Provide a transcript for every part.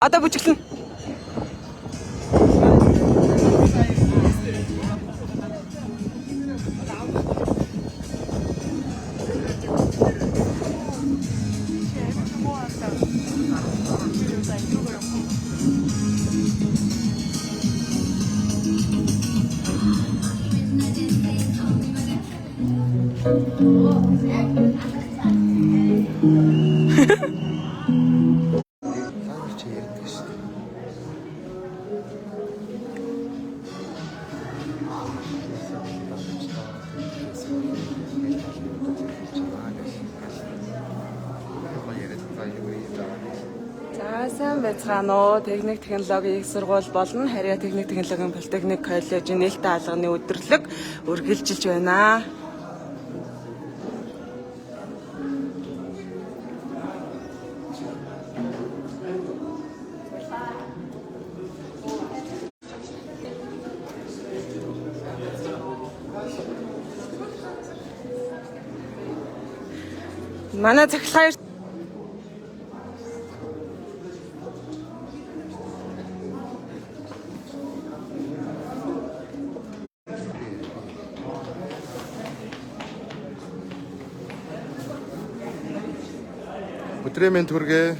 Одоо бүжиглэн. За сайн байцгаана уу. Техник технологийн их сургууль болон Харьяа техник технологийн политехник коллежийн нээлттэй хаалганы өдөрлөг үргэлжилж байна. Манай цахилгаан Өдрийн мэнд хүргэе.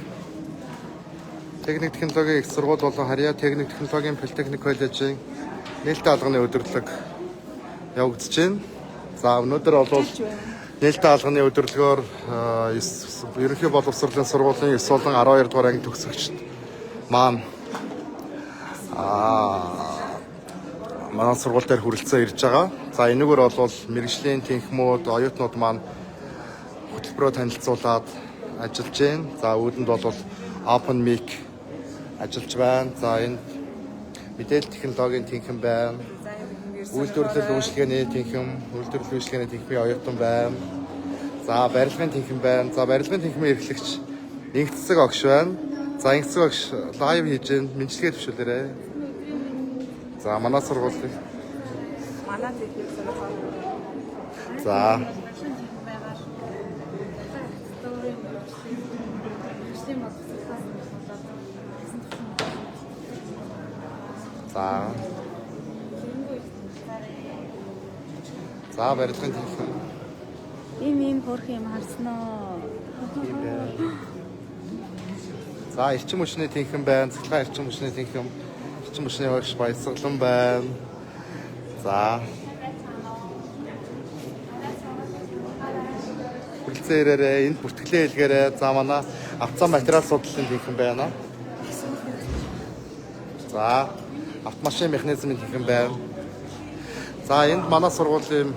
Техник технологийн их сургууль болон Харьяа техник технологийн политехник коллежийн нээлттэй хаалганы өдөрлөг явагдаж байна. За өнөөдөр бол нээлттэй хаалганы өдөрлөгөөр ерөнхий боловсролын сургуулийн 9 болон 12 дугаар анги төгсөгчд маань манай сургууль дээр хүрэлцэн ирж байгаа. За энэгээр бол мэргэжлийн тэнхмүүд, оюутнууд маань хөтөлбөрөөр танилцуулаад ажиллаж байна. За үүдэнд бол Open Mic ажиллаж байна. За энд мэдээлэл технологийн тэнхим байна. Үйлдвэрлэл үйлчилгээний тэнхимийн оюутан байна. За барилгын тэнхим байна. За барилгын тэнхимийн эрхлэгч Инхцэг огш байна. За Инхцэг огш лайв хийж байна. Мэдлэгээ төвшүүлээрэй. За манай сургуулийн манай техник сургууль. За За барилгын тэнхим. Ийм хөрх юм харсноо. За эрчим хүчний тэнхим байна. Цахилгаан эрчим хүчний тэнхим, эрчим хүчний хойш баясгалан байна. За хүрэлцэн ирээрээ энд бүртгэлээ хэлгээрээ. За манай автосан материал судлалын тэнхим байна. За автомашин механизмын тэнхим байна. За энд манай сургуулийн